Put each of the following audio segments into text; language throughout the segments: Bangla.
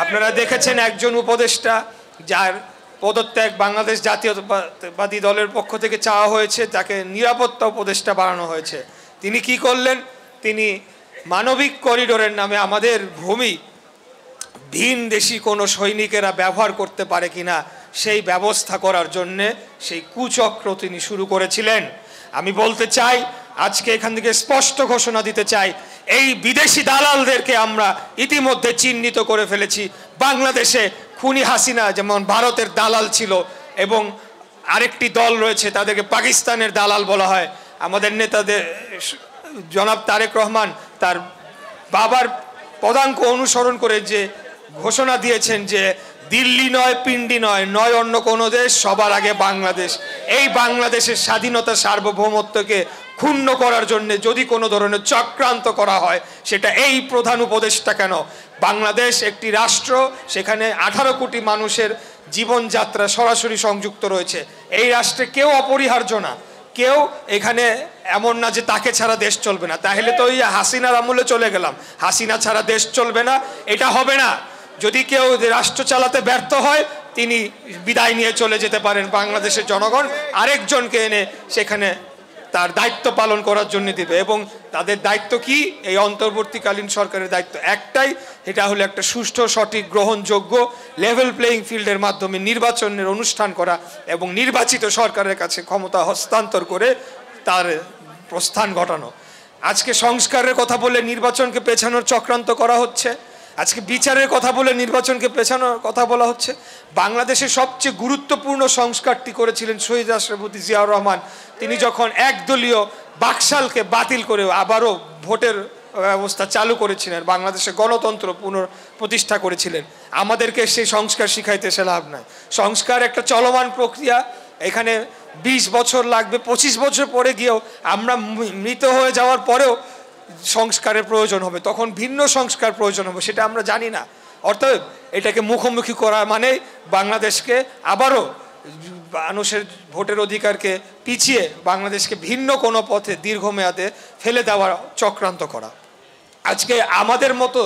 আপনারা দেখেছেন একজন উপদেষ্টা যার পদত্যাগ বাংলাদেশ জাতীয়তাবাদী দলের পক্ষ থেকে চাওয়া হয়েছে, তাকে নিরাপত্তা উপদেষ্টা বানানো হয়েছে। তিনি কি করলেন? তিনি মানবিক করিডোরের নামে আমাদের ভূমি ভিন দেশি কোনো সৈনিকেরা ব্যবহার করতে পারে কিনা সেই ব্যবস্থা করার জন্যে সেই কুচক্র তিনি শুরু করেছিলেন। আমি বলতে চাই, আজকে এখান থেকে স্পষ্ট ঘোষণা দিতে চাই, এই বিদেশি দালালদেরকে আমরা ইতিমধ্যে চিহ্নিত করে ফেলেছি। বাংলাদেশে খুনি হাসিনা যেমন ভারতের দালাল ছিল, এবং আরেকটি দল রয়েছে তাদেরকে পাকিস্তানের দালাল বলা হয়। আমাদের নেতাদের জনাব তারেক রহমান তার বাবার পদাঙ্ক অনুসরণ করে যে ঘোষণা দিয়েছেন যে দিল্লি নয়, পিন্ডি নয়, নয় অন্য কোনো দেশ, সবার আগে বাংলাদেশ। এই বাংলাদেশের স্বাধীনতা সার্বভৌমত্বকে ক্ষুণ্ণ করার জন্য যদি কোনো ধরনের চক্রান্ত করা হয়, সেটা এই প্রধান উপদেষ্টা কেন, বাংলাদেশ একটি রাষ্ট্র, সেখানে 18 কোটি মানুষের জীবনযাত্রা সরাসরি সংযুক্ত রয়েছে। এই রাষ্ট্রে কেউ অপরিহার্য না, কেউ এখানে এমন না যে তাকে ছাড়া দেশ চলবে না। তাহলে তো ওই হাসিনার আমলে চলে গেলাম, হাসিনা ছাড়া দেশ চলবে না, এটা হবে না। যদি কেউ রাষ্ট্র চালাতে ব্যর্থ হয়, তিনি বিদায় নিয়ে চলে যেতে পারেন। বাংলাদেশের জনগণ আরেকজনকে এনে সেখানে তার দায়িত্ব পালন করার জন্য দিবে। এবং তাদের দায়িত্ব কি? এই অন্তর্বর্তীকালীন সরকারের দায়িত্ব একটাই, এটা হলো একটা সুষ্ঠু, সঠিক, গ্রহণযোগ্য লেভেল প্লেইং ফিল্ডের মাধ্যমে নির্বাচনের অনুষ্ঠান করা এবং নির্বাচিত সরকারের কাছে ক্ষমতা হস্তান্তর করে তার প্রস্থান ঘটানো। আজকে সংস্কারের কথা বলে নির্বাচনকে পেছানোর চক্রান্ত করা হচ্ছে, আজকে বিচারের কথা বলে নির্বাচনকে পেছানোর কথা বলা হচ্ছে। বাংলাদেশের সবচেয়ে গুরুত্বপূর্ণ সংস্কারটি করেছিলেন শহীদ রাষ্ট্রপতি জিয়াউর রহমান। তিনি যখন একদলীয় বাকশালকে বাতিল করে আবারও ভোটের ব্যবস্থা চালু করেছিলেন, বাংলাদেশে গণতন্ত্র পুনঃপ্রতিষ্ঠা করেছিলেন। আমাদেরকে সেই সংস্কার শিখাইতে সে লাভ নাই। সংস্কার একটা চলমান প্রক্রিয়া, এখানে 20 বছর লাগবে, 25 বছর পরে গিয়েও আমরা মৃত হয়ে যাওয়ার পরেও সংস্কারের প্রয়োজন হবে, তখন ভিন্ন সংস্কার প্রয়োজন হবে, সেটা আমরা জানি না। অর্থাৎ এটাকে মুখোমুখি করা মানে বাংলাদেশকে আবারও মানুষের ভোটের অধিকারকে পিছিয়ে বাংলাদেশকে ভিন্ন কোনো পথে দীর্ঘমেয়াদে ফেলে দেওয়ার চক্রান্ত করা। আজকে আমাদের মতো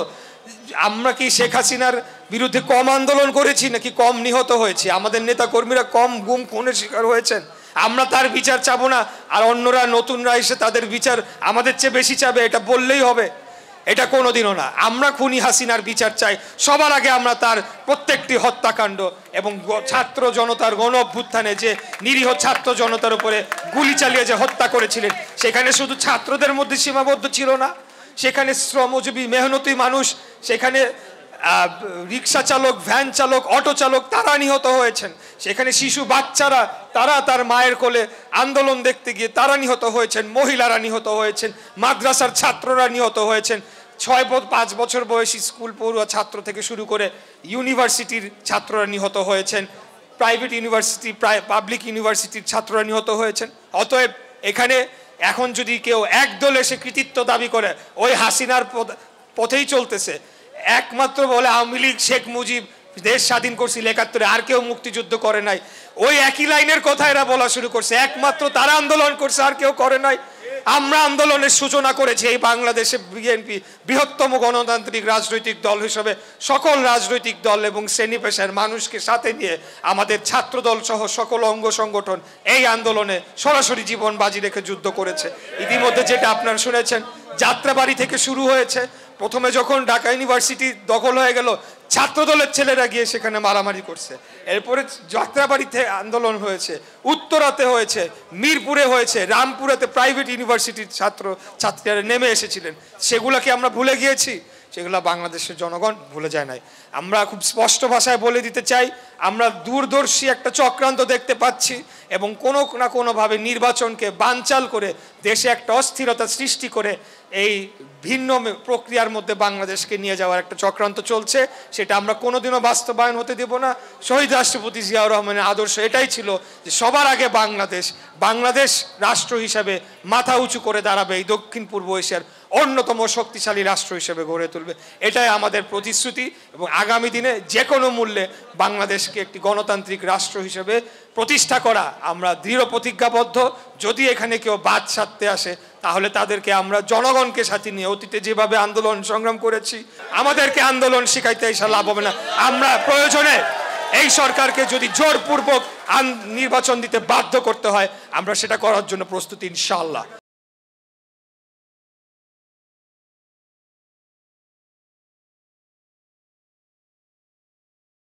আমরা কি শেখ হাসিনার বিরুদ্ধে কম আন্দোলন করেছি নাকি কম নিহত হয়েছি? আমাদের নেতা কর্মীরা কম গুম খুনের শিকার হয়েছেন? আমরা তার বিচার চাবো না, আর অন্যরা নতুনরা এসে তাদের বিচার আমাদের চেয়ে বেশি চাবে, এটা বললেই হবে? এটা কোনোদিনও না। আমরা খুনি হাসিনার বিচার চাই। সবার আগে আমরা তার প্রত্যেকটি হত্যাকাণ্ড এবং ছাত্র জনতার গণ অভ্যুত্থানে যে নিরীহ ছাত্র জনতার উপরে গুলি চালিয়ে যে হত্যা করেছিলেন, সেখানে শুধু ছাত্রদের মধ্যে সীমাবদ্ধ ছিল না, সেখানে শ্রমজীবী মেহনতি মানুষ, সেখানে রিক্সা চালক, ভ্যান চালক, অটো চালক, তারা নিহত হয়েছেন। সেখানে শিশু বাচ্চারা, তারা তার মায়ের কোলে আন্দোলন দেখতে গিয়ে তারা নিহত হয়েছেন। মহিলারা নিহত হয়েছেন, মাদ্রাসার ছাত্ররা নিহত হয়েছেন, 5 বছর বয়সী স্কুল পড়ুয়া ছাত্র থেকে শুরু করে ইউনিভার্সিটির ছাত্ররা নিহত হয়েছেন, প্রাইভেট ইউনিভার্সিটি, পাবলিক ইউনিভার্সিটির ছাত্ররা নিহত হয়েছেন। অতএব এখানে এখন যদি কেউ একদল এসে কৃতিত্ব দাবি করে, ওই হাসিনার পথেই চলতেছে, একমাত্র বলে আওয়ামী লীগ, শেখ মুজিব দেশ স্বাধীন করছিল 71-এ, আর কেউ মুক্তিযুদ্ধ করে নাই, ওই একই লাইনের কথা এরা বলা শুরু করছে, একমাত্র তারা আন্দোলন করছে, আর কেউ করে নাই। আমরা আন্দোলনের সূচনা করেছি। এই বাংলাদেশে বিএনপি বৃহত্তম গণতান্ত্রিক রাজনৈতিক দল হিসেবে সকল রাজনৈতিক দল এবং শ্রেণী পেশার মানুষকে সাথে নিয়ে আমাদের ছাত্র দল সহ সকল অঙ্গ সংগঠন এই আন্দোলনে সরাসরি জীবন বাজি রেখে যুদ্ধ করেছে। ইতিমধ্যে যেটা আপনারা শুনেছেন, যাত্রাবাড়ি থেকে শুরু হয়েছে। প্রথমে যখন ঢাকা ইউনিভার্সিটি দখল হয়ে গেল, ছাত্রদলের ছেলেরা গিয়ে সেখানে মারামারি করছে। এরপরে যাত্রাবাড়িতে আন্দোলন হয়েছে, উত্তরাতে হয়েছে, মিরপুরে হয়েছে, রামপুরাতে প্রাইভেট ইউনিভার্সিটির ছাত্রীরা নেমে এসেছিলেন। সেগুলোকে আমরা ভুলে গিয়েছি? সেগুলো বাংলাদেশের জনগণ ভুলে যায় নাই। আমরা খুব স্পষ্ট ভাষায় বলে দিতে চাই, আমরা দূরদর্শী একটা চক্রান্ত দেখতে পাচ্ছি এবং কোনো না কোনোভাবে নির্বাচনকে বানচাল করে দেশে একটা অস্থিরতা সৃষ্টি করে এই ভিন্ন প্রক্রিয়ার মধ্যে বাংলাদেশকে নিয়ে যাওয়ার একটা চক্রান্ত চলছে। সেটা আমরা কোনোদিনও বাস্তবায়ন হতে দেব না। শহীদ রাষ্ট্রপতি জিয়াউর রহমানের আদর্শ এটাই ছিল যে সবার আগে বাংলাদেশ রাষ্ট্র হিসাবে মাথা উঁচু করে দাঁড়াবে এই দক্ষিণ পূর্ব এশিয়ার অন্যতম শক্তিশালী রাষ্ট্র হিসেবে গড়ে তুলবে। এটাই আমাদের প্রতিশ্রুতি এবং আগামী দিনে যে কোনো মূল্যে বাংলাদেশকে একটি গণতান্ত্রিক রাষ্ট্র হিসেবে প্রতিষ্ঠা করা আমরা দৃঢ় প্রতিজ্ঞাবদ্ধ। যদি এখানে কেউ বাদ সাধতে আসে তাহলে তাদেরকে আমরা জনগণকে সাথে নিয়ে অতীতে যেভাবে আন্দোলন সংগ্রাম করেছি, আমাদেরকে আন্দোলন শিখাইতে এসে লাভ হবে না। আমরা প্রয়োজনে এই সরকারকে যদি জোরপূর্বক নির্বাচন দিতে বাধ্য করতে হয় আমরা সেটা করার জন্য প্রস্তুত ইনশাআল্লাহ।